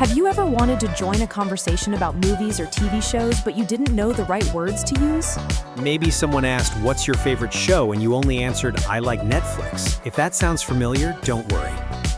Have you ever wanted to join a conversation about movies or TV shows, but you didn't know the right words to use? Maybe someone asked, "What's your favorite show?" and you only answered, "I like Netflix." If that sounds familiar, don't worry.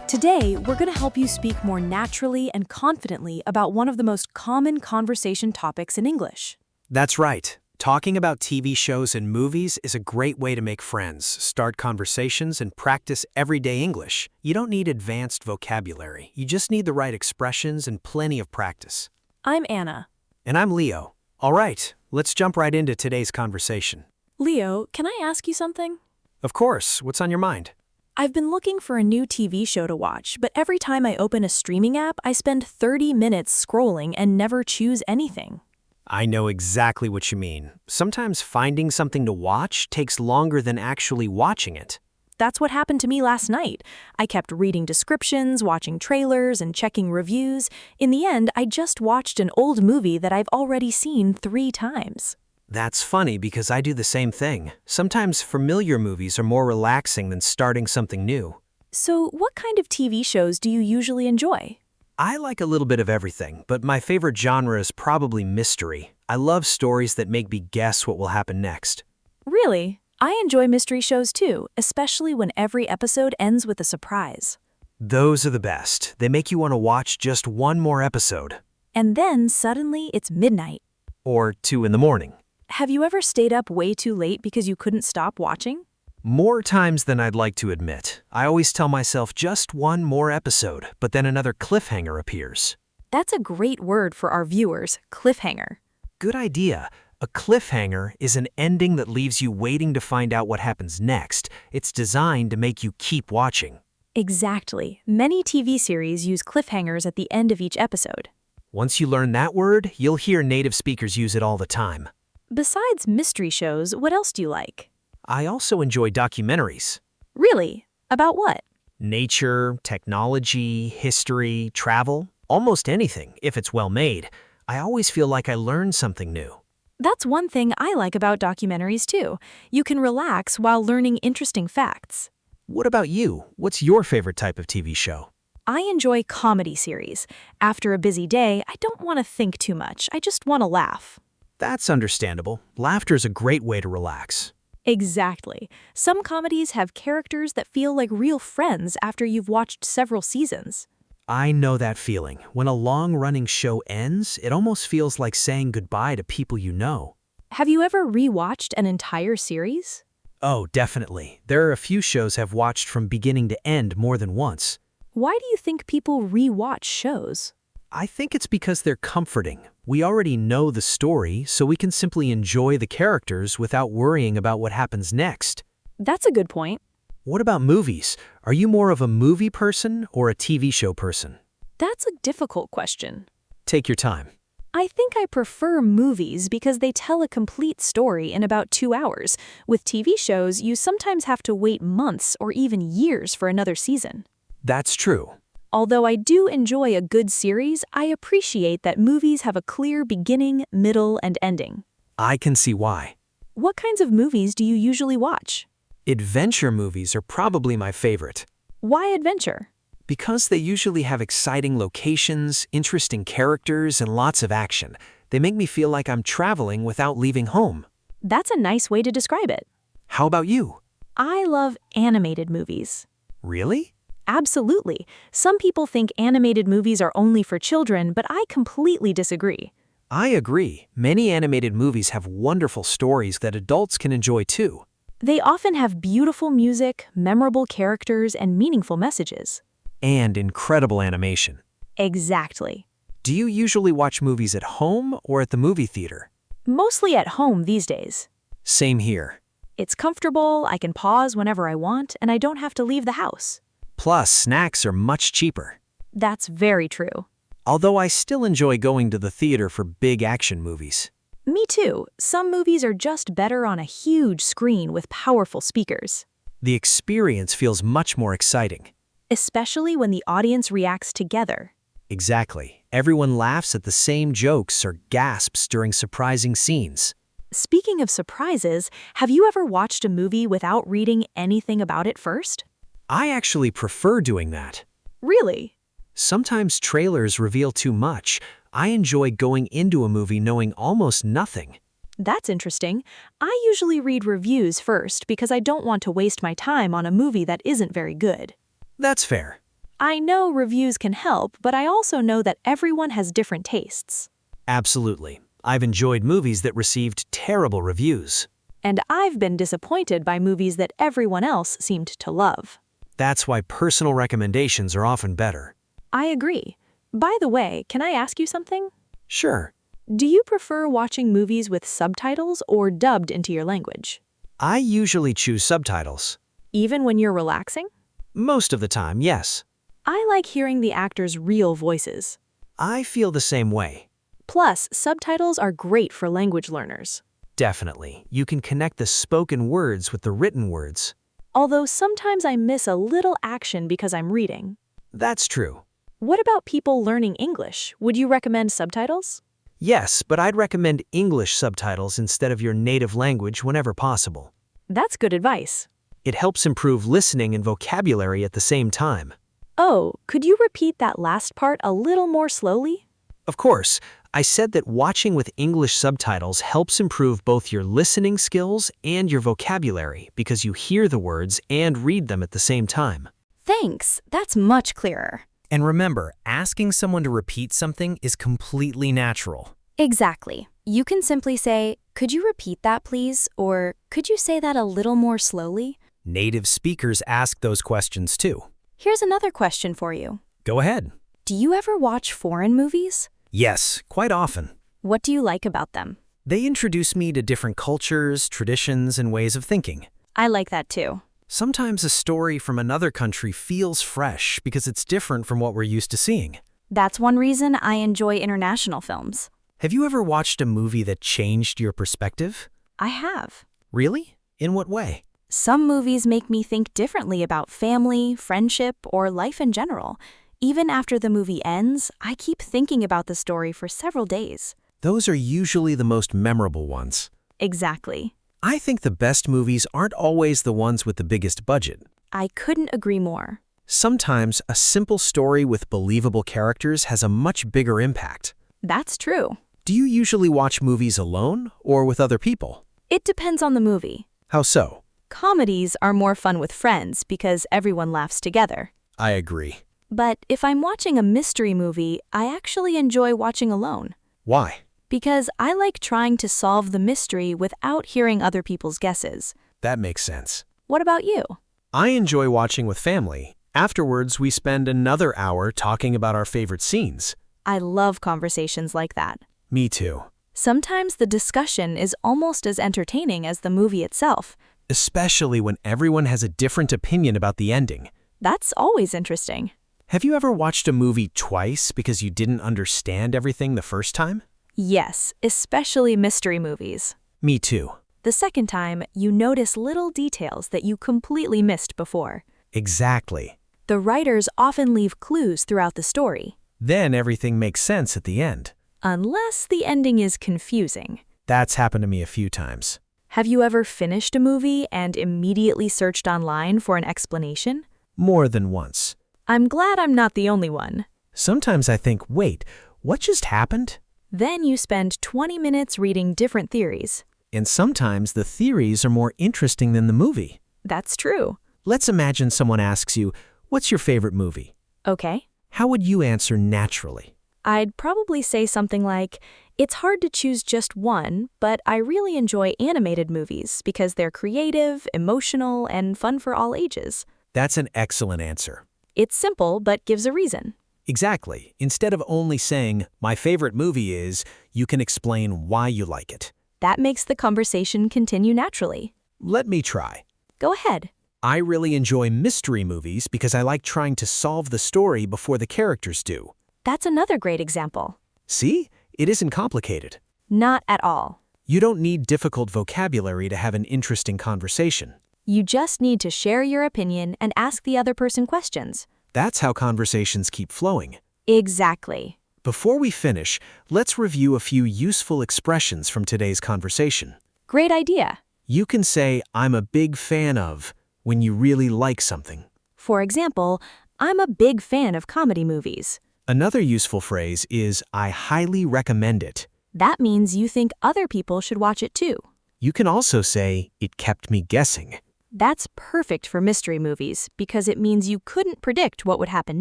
Today, we're going to help you speak more naturally and confidently about one of the most common conversation topics in English. That's right. Talking about TV shows and movies is a great way to make friends, start conversations, and practice everyday English. You don't need advanced vocabulary. You just need the right expressions and plenty of practice. I'm Anna. And I'm Leo. All right, let's jump right into today's conversation. Leo, can I ask you something? Of course, what's on your mind? I've been looking for a new TV show to watch, but every time I open a streaming app, I spend 30 minutes scrolling and never choose anything. I know exactly what you mean. Sometimes finding something to watch takes longer than actually watching it. That's what happened to me last night. I kept reading descriptions, watching trailers, and checking reviews. In the end, I just watched an old movie that I've already seen 3 times. That's funny because I do the same thing. Sometimes familiar movies are more relaxing than starting something new. So, what kind of TV shows do you usually enjoy? I like a little bit of everything, but my favorite genre is probably mystery. I love stories that make me guess what will happen next. Really? I enjoy mystery shows too, especially when every episode ends with a surprise. Those are the best. They make you want to watch just one more episode. And then suddenly it's midnight. Or 2 in the morning. Have you ever stayed up way too late because you couldn't stop watching? More times than I'd like to admit. I always tell myself just one more episode, but then another cliffhanger appears. That's a great word for our viewers, cliffhanger. Good idea. A cliffhanger is an ending that leaves you waiting to find out what happens next. It's designed to make you keep watching. Exactly. Many TV series use cliffhangers at the end of each episode. Once you learn that word, you'll hear native speakers use it all the time. Besides mystery shows, what else do you like? I also enjoy documentaries. Really? About what? Nature, technology, history, travel, almost anything, if it's well made. I always feel like I learn something new. That's one thing I like about documentaries too. You can relax while learning interesting facts. What about you? What's your favorite type of TV show? I enjoy comedy series. After a busy day, I don't want to think too much. I just want to laugh. That's understandable. Laughter's a great way to relax. Exactly. Some comedies have characters that feel like real friends after you've watched several seasons. I know that feeling. When a long-running show ends, it almost feels like saying goodbye to people you know. Have you ever rewatched an entire series? Oh, definitely. There are a few shows I've watched from beginning to end more than once. Why do you think people rewatch shows? I think it's because they're comforting. We already know the story, so we can simply enjoy the characters without worrying about what happens next. That's a good point. What about movies? Are you more of a movie person or a TV show person? That's a difficult question. Take your time. I think I prefer movies because they tell a complete story in about 2 hours. With TV shows, you sometimes have to wait months or even years for another season. That's true. Although I do enjoy a good series, I appreciate that movies have a clear beginning, middle, and ending. I can see why. What kinds of movies do you usually watch? Adventure movies are probably my favorite. Why adventure? Because they usually have exciting locations, interesting characters, and lots of action. They make me feel like I'm traveling without leaving home. That's a nice way to describe it. How about you? I love animated movies. Really? Absolutely. Some people think animated movies are only for children, but I completely disagree. I agree. Many animated movies have wonderful stories that adults can enjoy too. They often have beautiful music, memorable characters, and meaningful messages. And incredible animation. Exactly. Do you usually watch movies at home or at the movie theater? Mostly at home these days. Same here. It's comfortable, I can pause whenever I want, and I don't have to leave the house. Plus, snacks are much cheaper. That's very true. Although I still enjoy going to the theater for big action movies. Me too. Some movies are just better on a huge screen with powerful speakers. The experience feels much more exciting. Especially when the audience reacts together. Exactly. Everyone laughs at the same jokes or gasps during surprising scenes. Speaking of surprises, have you ever watched a movie without reading anything about it first? I actually prefer doing that. Really? Sometimes trailers reveal too much. I enjoy going into a movie knowing almost nothing. That's interesting. I usually read reviews first because I don't want to waste my time on a movie that isn't very good. That's fair. I know reviews can help, but I also know that everyone has different tastes. Absolutely. I've enjoyed movies that received terrible reviews. And I've been disappointed by movies that everyone else seemed to love. That's why personal recommendations are often better. I agree. By the way, can I ask you something? Sure. Do you prefer watching movies with subtitles or dubbed into your language? I usually choose subtitles. Even when you're relaxing? Most of the time, yes. I like hearing the actors' real voices. I feel the same way. Plus, subtitles are great for language learners. Definitely. You can connect the spoken words with the written words. Although sometimes I miss a little action because I'm reading. That's true. What about people learning English? Would you recommend subtitles? Yes, but I'd recommend English subtitles instead of your native language whenever possible. That's good advice. It helps improve listening and vocabulary at the same time. Oh, could you repeat that last part a little more slowly? Of course, I said that watching with English subtitles helps improve both your listening skills and your vocabulary because you hear the words and read them at the same time. Thanks, that's much clearer. And remember, asking someone to repeat something is completely natural. Exactly. You can simply say, "Could you repeat that, please?" Or, "Could you say that a little more slowly?" Native speakers ask those questions too. Here's another question for you. Go ahead. Do you ever watch foreign movies? Yes, quite often. What do you like about them? They introduce me to different cultures, traditions, and ways of thinking. I like that too. Sometimes a story from another country feels fresh because it's different from what we're used to seeing. That's one reason I enjoy international films. Have you ever watched a movie that changed your perspective? I have. Really? In what way? Some movies make me think differently about family, friendship, or life in general. Even after the movie ends, I keep thinking about the story for several days. Those are usually the most memorable ones. Exactly. I think the best movies aren't always the ones with the biggest budget. I couldn't agree more. Sometimes a simple story with believable characters has a much bigger impact. That's true. Do you usually watch movies alone or with other people? It depends on the movie. How so? Comedies are more fun with friends because everyone laughs together. I agree. But if I'm watching a mystery movie, I actually enjoy watching alone. Why? Because I like trying to solve the mystery without hearing other people's guesses. That makes sense. What about you? I enjoy watching with family. Afterwards, we spend another hour talking about our favorite scenes. I love conversations like that. Me too. Sometimes the discussion is almost as entertaining as the movie itself. Especially when everyone has a different opinion about the ending. That's always interesting. Have you ever watched a movie twice because you didn't understand everything the first time? Yes, especially mystery movies. Me too. The second time, you notice little details that you completely missed before. Exactly. The writers often leave clues throughout the story. Then everything makes sense at the end. Unless the ending is confusing. That's happened to me a few times. Have you ever finished a movie and immediately searched online for an explanation? More than once. I'm glad I'm not the only one. Sometimes I think, wait, what just happened? Then you spend 20 minutes reading different theories. And sometimes the theories are more interesting than the movie. That's true. Let's imagine someone asks you, what's your favorite movie? Okay. How would you answer naturally? I'd probably say something like, it's hard to choose just one, but I really enjoy animated movies because they're creative, emotional, and fun for all ages. That's an excellent answer. It's simple, but gives a reason. Exactly. Instead of only saying, my favorite movie is, you can explain why you like it. That makes the conversation continue naturally. Let me try. Go ahead. I really enjoy mystery movies because I like trying to solve the story before the characters do. That's another great example. See? It isn't complicated. Not at all. You don't need difficult vocabulary to have an interesting conversation. You just need to share your opinion and ask the other person questions. That's how conversations keep flowing. Exactly. Before we finish, let's review a few useful expressions from today's conversation. Great idea. You can say, I'm a big fan of, when you really like something. For example, I'm a big fan of comedy movies. Another useful phrase is I highly recommend it. That means you think other people should watch it too. You can also say it kept me guessing. That's perfect for mystery movies because it means you couldn't predict what would happen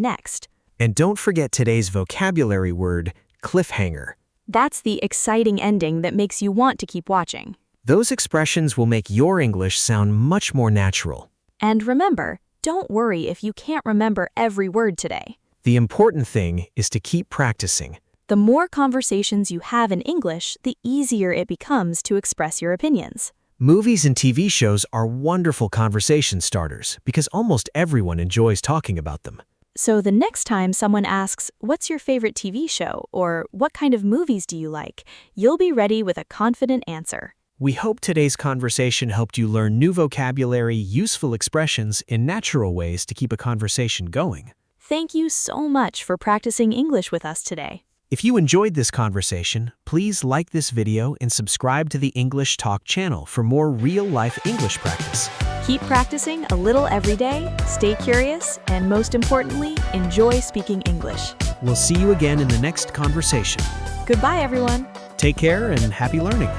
next. And don't forget today's vocabulary word, cliffhanger. That's the exciting ending that makes you want to keep watching. Those expressions will make your English sound much more natural. And remember, don't worry if you can't remember every word today. The important thing is to keep practicing. The more conversations you have in English, the easier it becomes to express your opinions. Movies and TV shows are wonderful conversation starters because almost everyone enjoys talking about them. So the next time someone asks, "What's your favorite TV show?" or "What kind of movies do you like?" you'll be ready with a confident answer. We hope today's conversation helped you learn new vocabulary, useful expressions, and natural ways to keep a conversation going. Thank you so much for practicing English with us today. If you enjoyed this conversation, please like this video and subscribe to the English Talk channel for more real-life English practice. Keep practicing a little every day, stay curious, and most importantly, enjoy speaking English. We'll see you again in the next conversation. Goodbye, everyone. Take care and happy learning.